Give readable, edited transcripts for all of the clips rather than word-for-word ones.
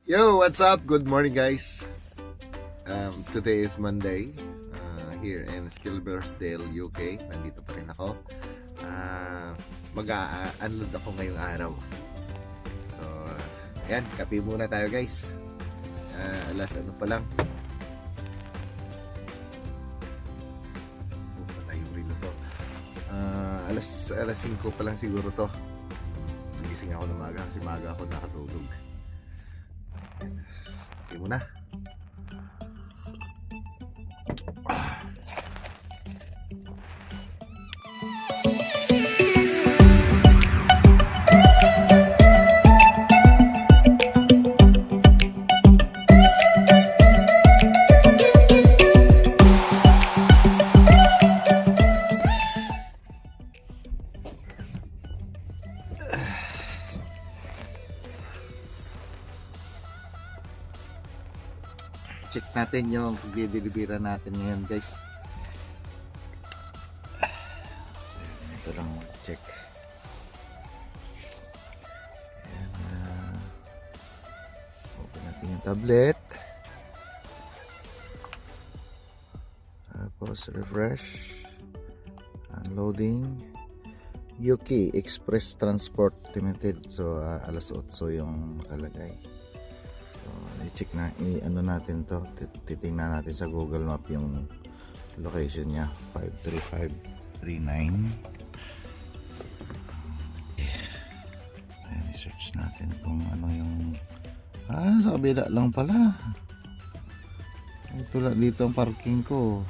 Yo, what's up? Good morning, guys. Today is Monday here in Skilbersdale, UK. Nandito pa rin ako. Mag-unload ako ngayong araw. So, yan. Kape muna tayo, guys. Alas ano pa lang. Patay yung rilo to. Alas 5 pa lang siguro to. Nagising ako ng maaga kasi maaga ako nakatulog. Okay muna. Check natin yung pagdidelibera natin ngayon, guys. Ito lang check. Open natin yung tablet. Tapos refresh. Unloading. UK Express Transport Limited. So alas 8 yung nakalagay. I-check na, ano natin to, titingnan natin sa Google Map yung location niya, 53539. Ayan, i-search natin kung ano yung sa kabila lang pala. Ito lang, dito ang parking ko.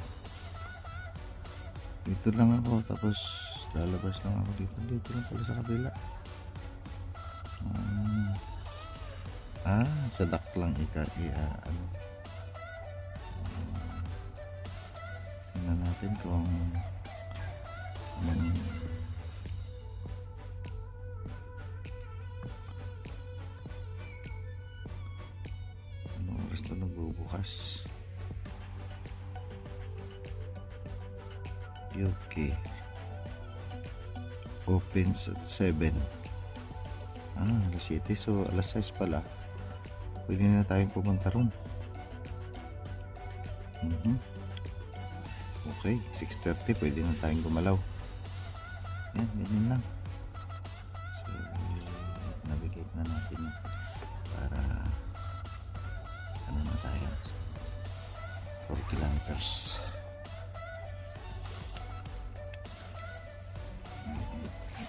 Dito lang ako, tapos lalabas lang ako dito lang pala sa kabila. Sa dock lang ano. Tingnan natin kung anong oras na nagbubukas. UK opens at 7. Alas 7, so alas 6 pala. Pwede na tayong pumunta ron. Okay, 6:30 pwede na tayong gumalaw. Yan, ganyan lang. So, navigate na natin para ano na tayo, 4 kilometers.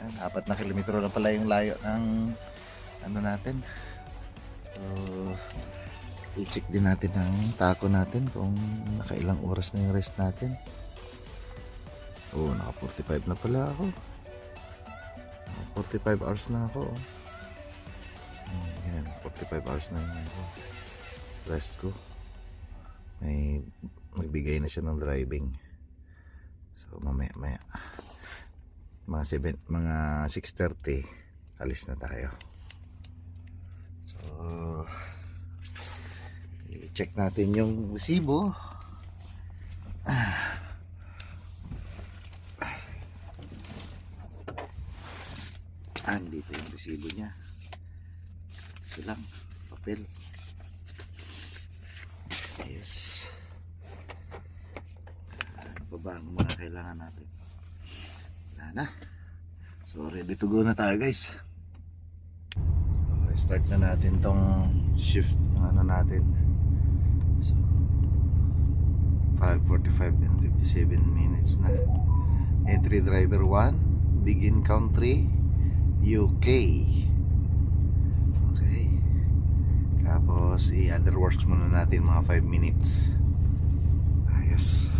Yan, 4 na kilometro na pala yung layo ng ano natin. So, i-check din natin ang tako natin kung nakailang oras na yung rest natin. Naka 45 na pala ako. Naka 45 hours na ako. Yan, 45 hours na yung rest ko. May magbigay na siya ng driving. So mamaya mga 6:30 alis na tayo. I-check natin yung resibo. Dito yung resibo niya. Ito lang, papel. Yes. Ano pa ba ang mga kailangan natin? Wala na. So ready to go na tayo, guys. Start na natin tong shift ng ano natin. So 5:45 and 57 minutes na. Entry driver 1, begin country UK. Okay. Tapos i-other works muna natin mga 5 minutes. Ayos.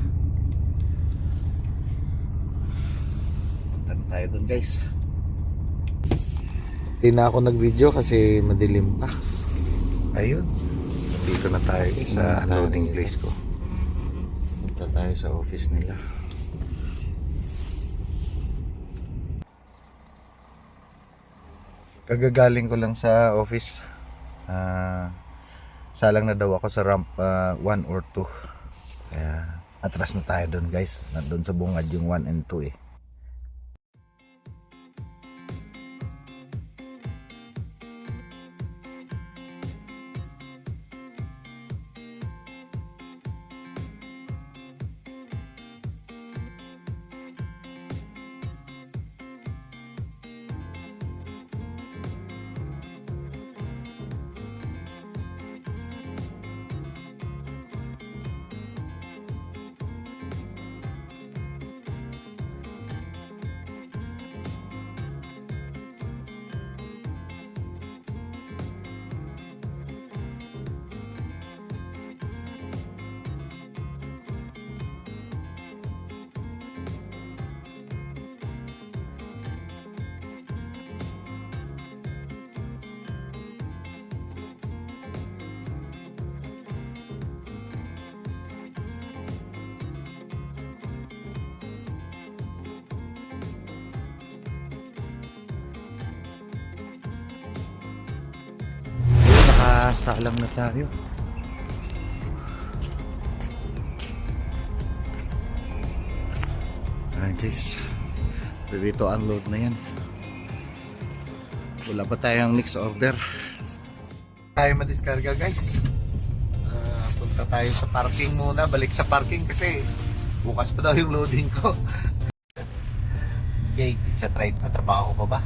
Punta na tayo dun, guys. Hindi na ako nag-video kasi madilim pa. Ayun. Dito na tayo sa loading place ko. Punta tayo sa office nila. Kagagaling ko lang sa office. Salang na daw ako sa ramp 1 or 2. Kaya atras na tayo doon, guys. Nandun sa bungad yung 1 and 2 eh. Sasalang na tayo. Ayan guys, ready to unload na yan. Wala pa tayong next order. Tayo madiskarga guys. Punta tayo sa parking muna. Balik sa parking kasi bukas pa daw yung loading ko. Okay, sa try na trabaho ko ba?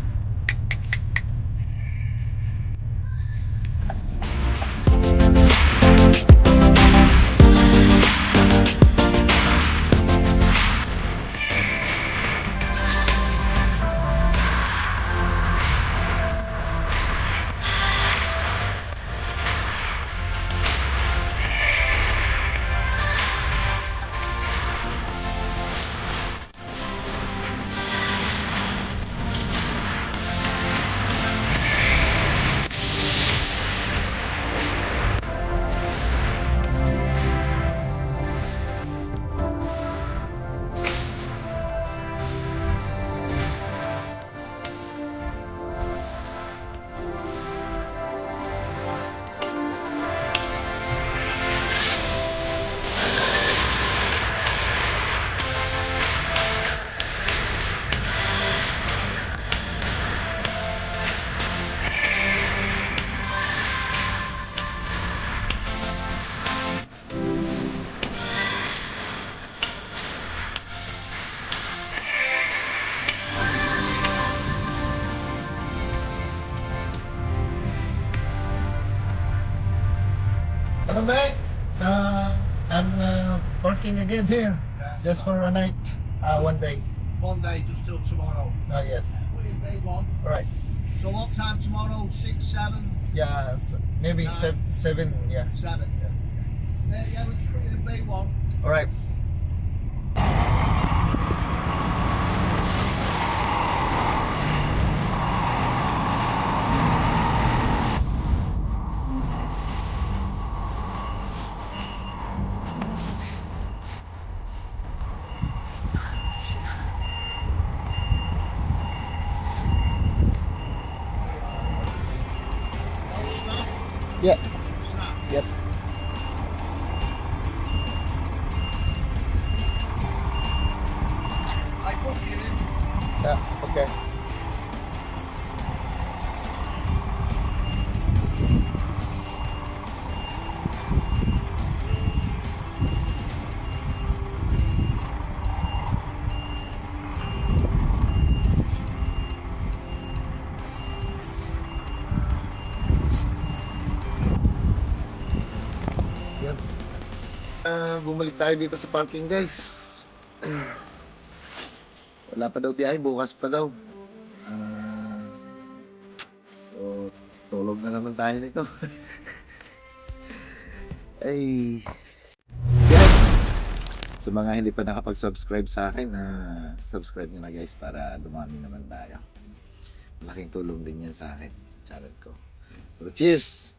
Hello mate, I'm parking again here, just for a night, one day. One day just till tomorrow. Yes. Put in day one. Alright. So what time tomorrow? 6, 7, Yeah, maybe Nine. seven. Yeah. 7. Yeah, we'll just put in bay one. Alright. Oh, snap. Yeah. Snap. Yep. I put you in. Yeah. Okay. Yan. Bumalik tayo dito sa parking guys. Wala pa daw biyahe, bukas pa daw. So, tulog na naman tayo nito. Ay. Yan. Sa mga hindi pa nakapag-subscribe sa akin, subscribe nyo na guys para dumami naman tayo. Malaking tulong din yan sa akin, channel ko. So, cheers!